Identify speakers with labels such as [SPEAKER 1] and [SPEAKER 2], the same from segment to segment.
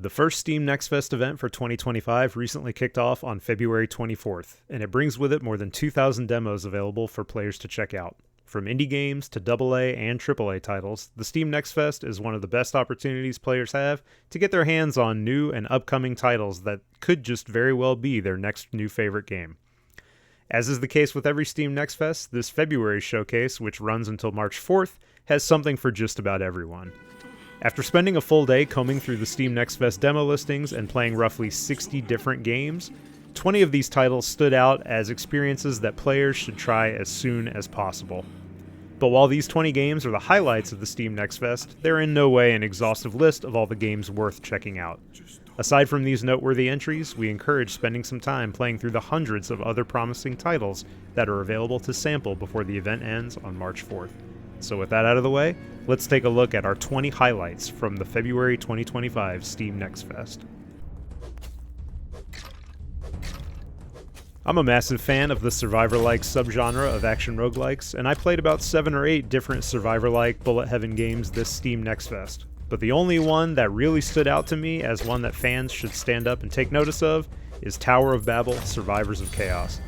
[SPEAKER 1] The first Steam Next Fest event for 2025 recently kicked off on February 24th, and it brings with it more than 2,000 demos available for players to check out. From indie games to AA and AAA titles, the Steam Next Fest is one of the best opportunities players have to get their hands on new and upcoming titles that could just very well be their next new favorite game. As is the case with every Steam Next Fest, this February showcase, which runs until March 4th, has something for just about everyone. After spending a full day combing through the Steam Next Fest demo listings and playing roughly 60 different games, 20 of these titles stood out as experiences that players should try as soon as possible. But while these 20 games are the highlights of the Steam Next Fest, they're in no way an exhaustive list of all the games worth checking out. Aside from these noteworthy entries, we encourage spending some time playing through the hundreds of other promising titles that are available to sample before the event ends on March 4th. So with that out of the way, let's take a look at our 20 highlights from the February 2025 Steam Next Fest. I'm a massive fan of the survivor-like subgenre of action roguelikes, and I played about 7 or 8 different survivor-like bullet heaven games this Steam Next Fest. But the only one that really stood out to me as one that fans should stand up and take notice of is Tower of Babel: Survivors of Chaos.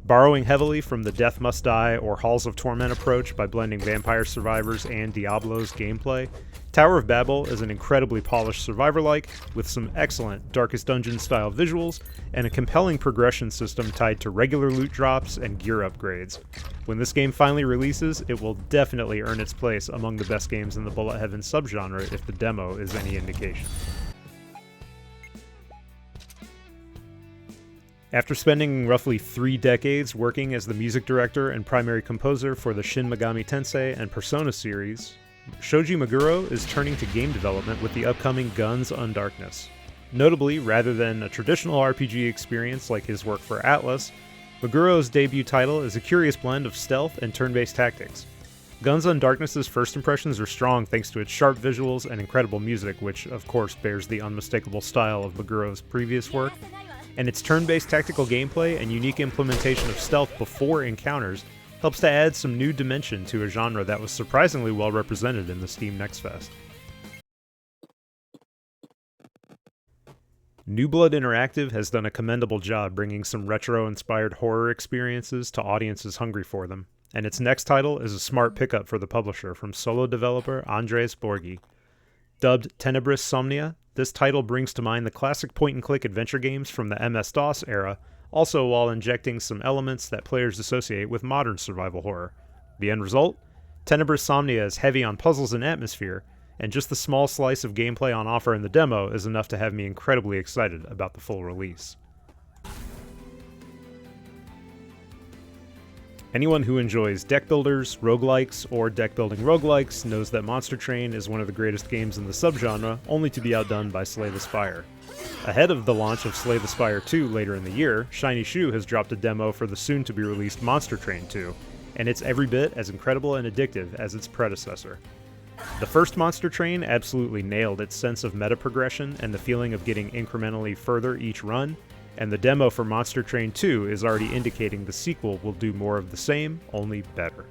[SPEAKER 1] Borrowing heavily from the Death Must Die or Halls of Torment approach by blending Vampire Survivors and Diablo's gameplay, Tower of Babel is an incredibly polished survivor-like with some excellent Darkest Dungeon style visuals and a compelling progression system tied to regular loot drops and gear upgrades. When this game finally releases, it will definitely earn its place among the best games in the bullet heaven subgenre if the demo is any indication. After spending roughly 3 decades working as the music director and primary composer for the Shin Megami Tensei and Persona series, Shoji Meguro is turning to game development with the upcoming Guns Undarkness. Notably, rather than a traditional RPG experience like his work for Atlas, Meguro's debut title is a curious blend of stealth and turn-based tactics. Guns Undarkness' first impressions are strong thanks to its sharp visuals and incredible music, which of course bears the unmistakable style of Meguro's previous work, and its turn-based tactical gameplay and unique implementation of stealth before encounters helps to add some new dimension to a genre that was surprisingly well represented in the Steam Next Fest. New Blood Interactive has done a commendable job bringing some retro-inspired horror experiences to audiences hungry for them, and its next title is a smart pickup for the publisher from solo developer Andres Borghi. Dubbed Tenebris Somnia, this title brings to mind the classic point-and-click adventure games from the MS-DOS era, also while injecting some elements that players associate with modern survival horror. The end result? Tenebris Somnia is heavy on puzzles and atmosphere, and just the small slice of gameplay on offer in the demo is enough to have me incredibly excited about the full release. Anyone who enjoys deck builders, roguelikes, or deck-building roguelikes knows that Monster Train is one of the greatest games in the subgenre, only to be outdone by Slay the Spire. Ahead of the launch of Slay the Spire 2 later in the year, Shiny Shoe has dropped a demo for the soon-to-be-released Monster Train 2, and it's every bit as incredible and addictive as its predecessor. The first Monster Train absolutely nailed its sense of meta progression and the feeling of getting incrementally further each run, and the demo for Monster Train 2 is already indicating the sequel will do more of the same, only better.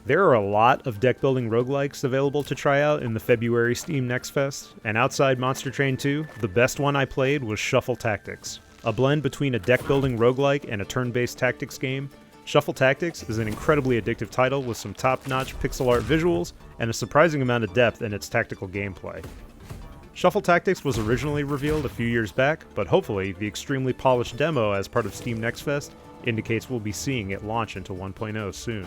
[SPEAKER 1] There are a lot of deck-building roguelikes available to try out in the February Steam Next Fest, and outside Monster Train 2, the best one I played was Shuffle Tactics. A blend between a deck-building roguelike and a turn-based tactics game, Shuffle Tactics is an incredibly addictive title with some top-notch pixel art visuals and a surprising amount of depth in its tactical gameplay. Shuffle Tactics was originally revealed a few years back, but hopefully the extremely polished demo as part of Steam Next Fest indicates we'll be seeing it launch into 1.0 soon.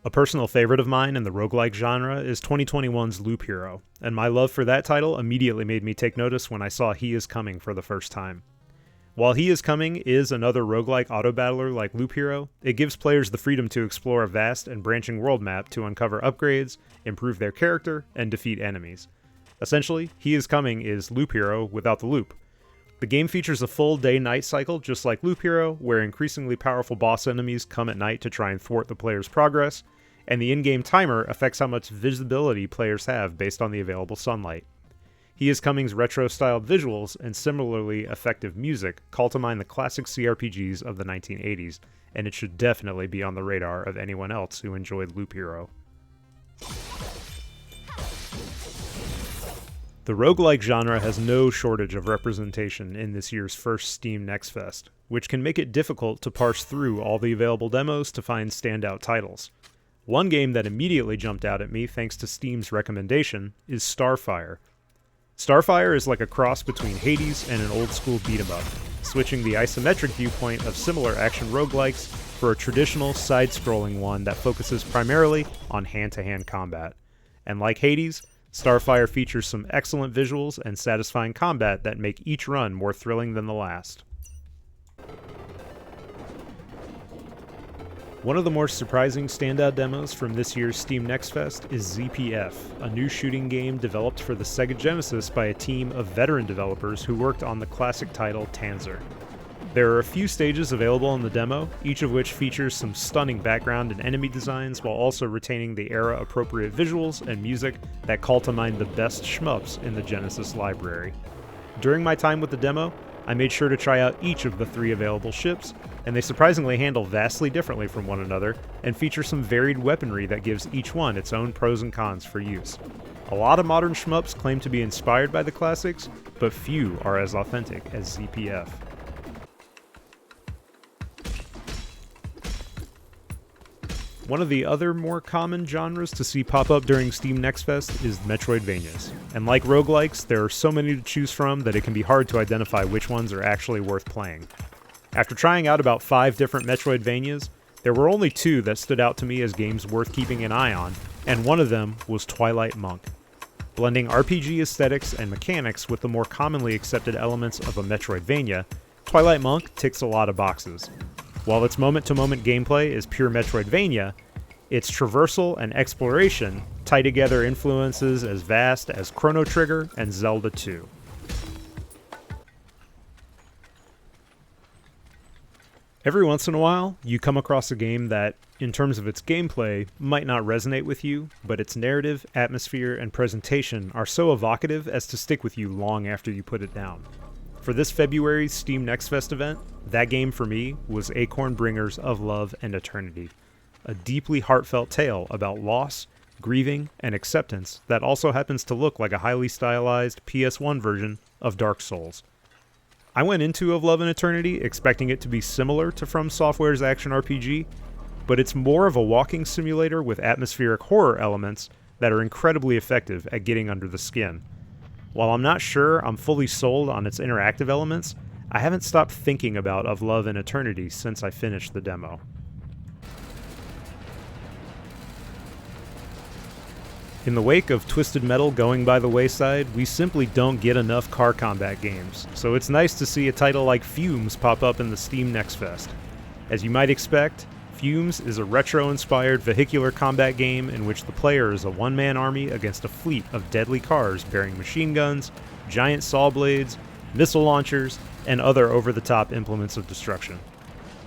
[SPEAKER 1] A personal favorite of mine in the roguelike genre is 2021's Loop Hero, and my love for that title immediately made me take notice when I saw He Is Coming for the first time. While He Is Coming is another roguelike auto-battler like Loop Hero, it gives players the freedom to explore a vast and branching world map to uncover upgrades, improve their character, and defeat enemies. Essentially, He Is Coming is Loop Hero without the loop. The game features a full day-night cycle just like Loop Hero, where increasingly powerful boss enemies come at night to try and thwart the player's progress, and the in-game timer affects how much visibility players have based on the available sunlight. He is Cummings' retro-styled visuals and similarly effective music call to mind the classic CRPGs of the 1980s, and it should definitely be on the radar of anyone else who enjoyed Loop Hero. The roguelike genre has no shortage of representation in this year's first Steam Next Fest, which can make it difficult to parse through all the available demos to find standout titles. One game that immediately jumped out at me thanks to Steam's recommendation is Starfire. Starfire is like a cross between Hades and an old-school beat-em-up, switching the isometric viewpoint of similar action roguelikes for a traditional side-scrolling one that focuses primarily on hand-to-hand combat. And like Hades, Starfire features some excellent visuals and satisfying combat that make each run more thrilling than the last. One of the more surprising standout demos from this year's Steam Next Fest is ZPF, a new shooting game developed for the Sega Genesis by a team of veteran developers who worked on the classic title Tanzer. There are a few stages available in the demo, each of which features some stunning background and enemy designs while also retaining the era-appropriate visuals and music that call to mind the best shmups in the Genesis library. During my time with the demo, I made sure to try out each of the 3 available ships, and they surprisingly handle vastly differently from one another and feature some varied weaponry that gives each one its own pros and cons for use. A lot of modern shmups claim to be inspired by the classics, but few are as authentic as ZPF. One of the other more common genres to see pop up during Steam Next Fest is Metroidvanias. And like roguelikes, there are so many to choose from that it can be hard to identify which ones are actually worth playing. After trying out about 5 different Metroidvanias, there were only 2 that stood out to me as games worth keeping an eye on, and one of them was Twilight Monk. Blending RPG aesthetics and mechanics with the more commonly accepted elements of a Metroidvania, Twilight Monk ticks a lot of boxes. While its moment-to-moment gameplay is pure Metroidvania, its traversal and exploration tie together influences as vast as Chrono Trigger and Zelda 2. Every once in a while, you come across a game that, in terms of its gameplay, might not resonate with you, but its narrative, atmosphere, and presentation are so evocative as to stick with you long after you put it down. For this February's Steam Next Fest event, that game for me was Acorn Bringers of Love and Eternity, a deeply heartfelt tale about loss, grieving, and acceptance that also happens to look like a highly stylized PS1 version of Dark Souls. I went into Of Love and Eternity expecting it to be similar to From Software's action RPG, but it's more of a walking simulator with atmospheric horror elements that are incredibly effective at getting under the skin. While I'm not sure I'm fully sold on its interactive elements, I haven't stopped thinking about Of Love and Eternity since I finished the demo. In the wake of Twisted Metal going by the wayside, we simply don't get enough car combat games, so it's nice to see a title like FUMES pop up in the Steam Next Fest. As you might expect, FUMES is a retro-inspired vehicular combat game in which the player is a one-man army against a fleet of deadly cars bearing machine guns, giant saw blades, missile launchers, and other over-the-top implements of destruction.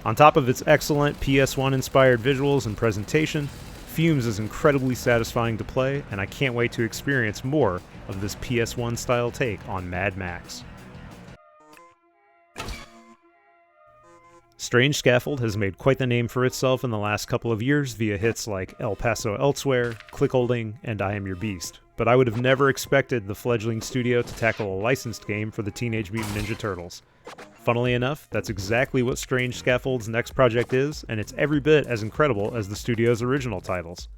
[SPEAKER 1] On top of its excellent PS1-inspired visuals and presentation, FUMES is incredibly satisfying to play, and I can't wait to experience more of this PS1-style take on Mad Max. Strange Scaffold has made quite the name for itself in the last couple of years via hits like El Paso Elsewhere, Clickholding, and I Am Your Beast, but I would have never expected the fledgling studio to tackle a licensed game for the Teenage Mutant Ninja Turtles. Funnily enough, that's exactly what Strange Scaffold's next project is, and it's every bit as incredible as the studio's original titles.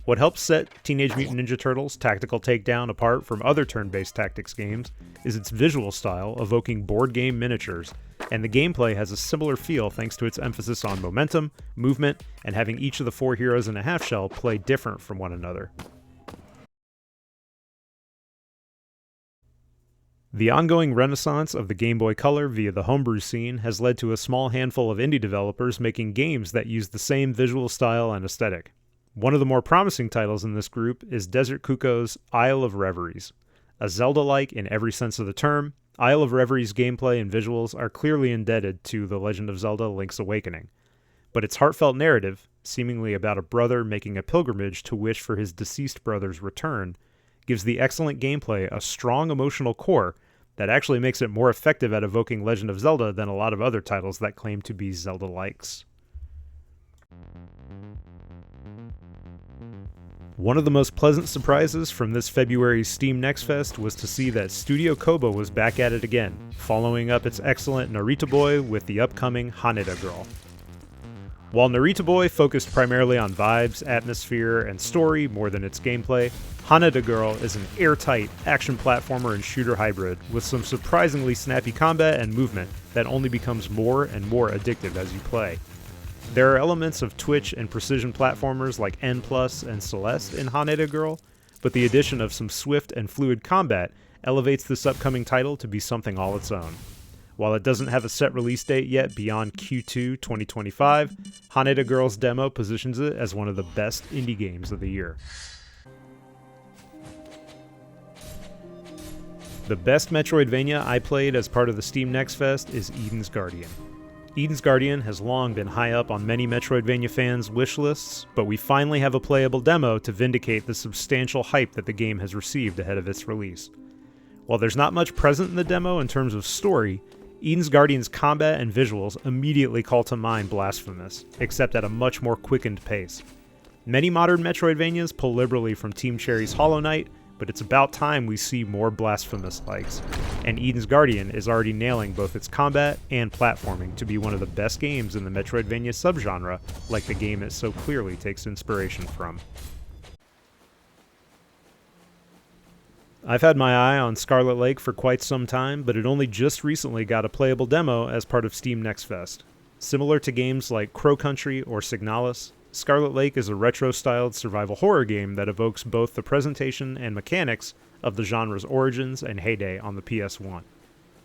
[SPEAKER 1] What helps set Teenage Mutant Ninja Turtles Tactical Takedown apart from other turn-based tactics games is its visual style evoking board game miniatures, and the gameplay has a similar feel thanks to its emphasis on momentum, movement, and having each of the 4 heroes in a half-shell play different from one another. The ongoing renaissance of the Game Boy Color via the homebrew scene has led to a small handful of indie developers making games that use the same visual style and aesthetic. One of the more promising titles in this group is Desert Cuckoo's Isle of Reveries. A Zelda-like in every sense of the term, Isle of Reveries' gameplay and visuals are clearly indebted to The Legend of Zelda: Link's Awakening. But its heartfelt narrative, seemingly about a brother making a pilgrimage to wish for his deceased brother's return, gives the excellent gameplay a strong emotional core that actually makes it more effective at evoking Legend of Zelda than a lot of other titles that claim to be Zelda-likes. One of the most pleasant surprises from this February's Steam Next Fest was to see that Studio Koba was back at it again, following up its excellent Narita Boy with the upcoming Haneda Girl. While Narita Boy focused primarily on vibes, atmosphere, and story more than its gameplay, Haneda Girl is an airtight action platformer and shooter hybrid with some surprisingly snappy combat and movement that only becomes more and more addictive as you play. There are elements of twitch and precision platformers like N+ and Celeste in Haneda Girl, but the addition of some swift and fluid combat elevates this upcoming title to be something all its own. While it doesn't have a set release date yet beyond Q2 2025, Haneda Girl's demo positions it as one of the best indie games of the year. The best Metroidvania I played as part of the Steam Next Fest is Eden's Guardian. Eden's Guardian has long been high up on many Metroidvania fans' wish lists, but we finally have a playable demo to vindicate the substantial hype that the game has received ahead of its release. While there's not much present in the demo in terms of story, Eden's Guardian's combat and visuals immediately call to mind Blasphemous, except at a much more quickened pace. Many modern Metroidvanias pull liberally from Team Cherry's Hollow Knight, but it's about time we see more Blasphemous-likes, and Eden's Guardian is already nailing both its combat and platforming to be one of the best games in the Metroidvania subgenre, like the game it so clearly takes inspiration from. I've had my eye on Scarlet Lake for quite some time, but it only just recently got a playable demo as part of Steam Next Fest. Similar to games like Crow Country or Signalis, Scarlet Lake is a retro-styled survival horror game that evokes both the presentation and mechanics of the genre's origins and heyday on the PS1.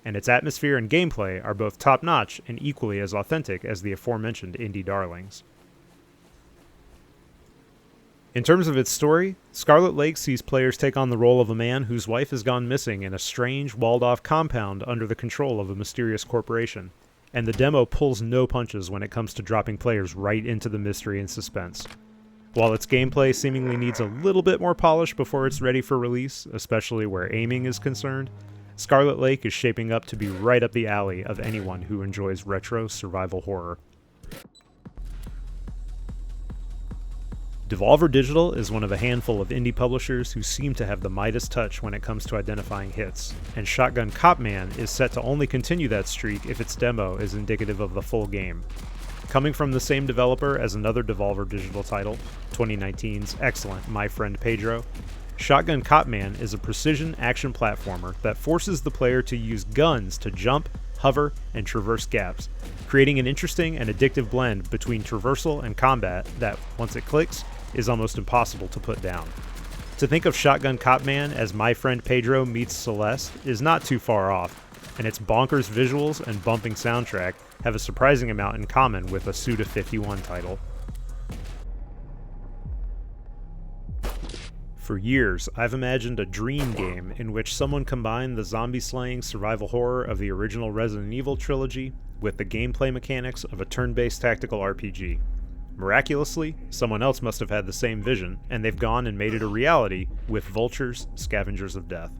[SPEAKER 1] And its atmosphere and gameplay are both top-notch and equally as authentic as the aforementioned indie darlings. In terms of its story, Scarlet Lake sees players take on the role of a man whose wife has gone missing in a strange, walled-off compound under the control of a mysterious corporation. And the demo pulls no punches when it comes to dropping players right into the mystery and suspense. While its gameplay seemingly needs a little bit more polish before it's ready for release, especially where aiming is concerned, Scarlet Lake is shaping up to be right up the alley of anyone who enjoys retro survival horror. Devolver Digital is one of a handful of indie publishers who seem to have the Midas touch when it comes to identifying hits, and Shotgun Copman is set to only continue that streak if its demo is indicative of the full game. Coming from the same developer as another Devolver Digital title, 2019's excellent My Friend Pedro, Shotgun Copman is a precision action platformer that forces the player to use guns to jump, hover, and traverse gaps, creating an interesting and addictive blend between traversal and combat that, once it clicks, is almost impossible to put down. To think of Shotgun Copman as My Friend Pedro meets Celeste is not too far off, and its bonkers visuals and bumping soundtrack have a surprising amount in common with a Suda51 title. For years, I've imagined a dream game in which someone combined the zombie-slaying survival horror of the original Resident Evil trilogy with the gameplay mechanics of a turn-based tactical RPG. Miraculously, someone else must have had the same vision, and they've gone and made it a reality with Vultures, Scavengers of Death.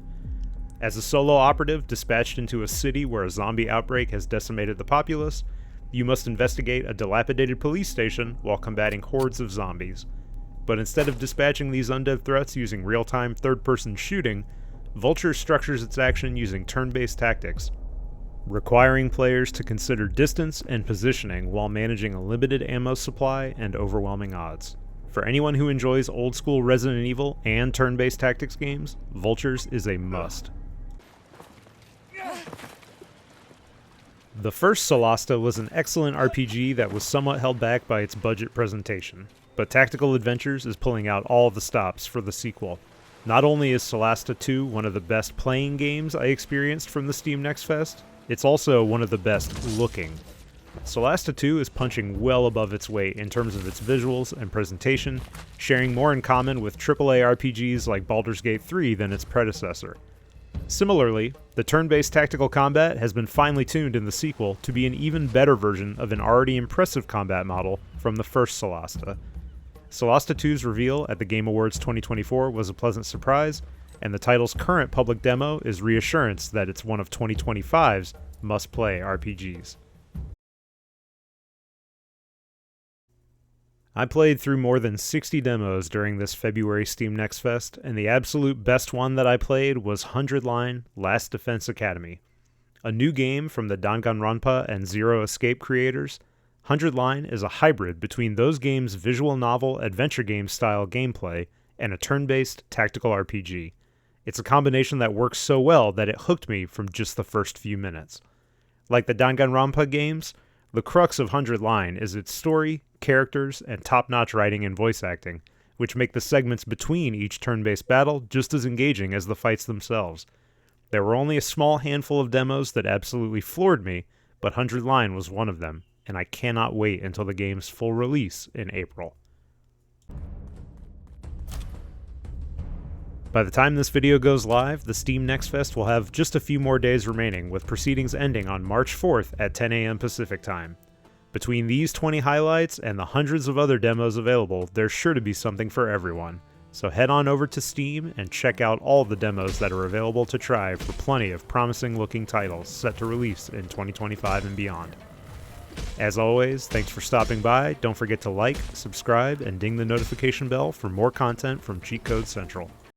[SPEAKER 1] As a solo operative dispatched into a city where a zombie outbreak has decimated the populace, you must investigate a dilapidated police station while combating hordes of zombies. But instead of dispatching these undead threats using real-time third-person shooting, Vulture structures its action using turn-based tactics, requiring players to consider distance and positioning while managing a limited ammo supply and overwhelming odds. For anyone who enjoys old-school Resident Evil and turn-based tactics games, Vultures is a must. The first Solasta was an excellent RPG that was somewhat held back by its budget presentation, but Tactical Adventures is pulling out all the stops for the sequel. Not only is Solasta II one of the best playing games I experienced from the Steam Next Fest, it's also one of the best looking. Solasta II is punching well above its weight in terms of its visuals and presentation, sharing more in common with AAA RPGs like Baldur's Gate 3 than its predecessor. Similarly, the turn-based tactical combat has been finely tuned in the sequel to be an even better version of an already impressive combat model from the first Solasta. Solasta II's reveal at the Game Awards 2024 was a pleasant surprise, and the title's current public demo is reassurance that it's one of 2025's must-play RPGs. I played through more than 60 demos during this February Steam Next Fest, and the absolute best one that I played was 100 Line Last Defense Academy. A new game from the Danganronpa and Zero Escape creators, 100 Line is a hybrid between those games' visual novel adventure game style gameplay and a turn-based tactical RPG. It's a combination that works so well that it hooked me from just the first few minutes. Like the Danganronpa games, the crux of 100 Line is its story, characters, and top-notch writing and voice acting, which make the segments between each turn-based battle just as engaging as the fights themselves. There were only a small handful of demos that absolutely floored me, but 100 Line was one of them, and I cannot wait until the game's full release in April. By the time this video goes live, the Steam Next Fest will have just a few more days remaining, with proceedings ending on March 4th at 10 a.m. Pacific Time. Between these 20 highlights and the hundreds of other demos available, there's sure to be something for everyone. So head on over to Steam and check out all the demos that are available to try for plenty of promising looking titles set to release in 2025 and beyond. As always, thanks for stopping by. Don't forget to like, subscribe, and ding the notification bell for more content from Cheat Code Central.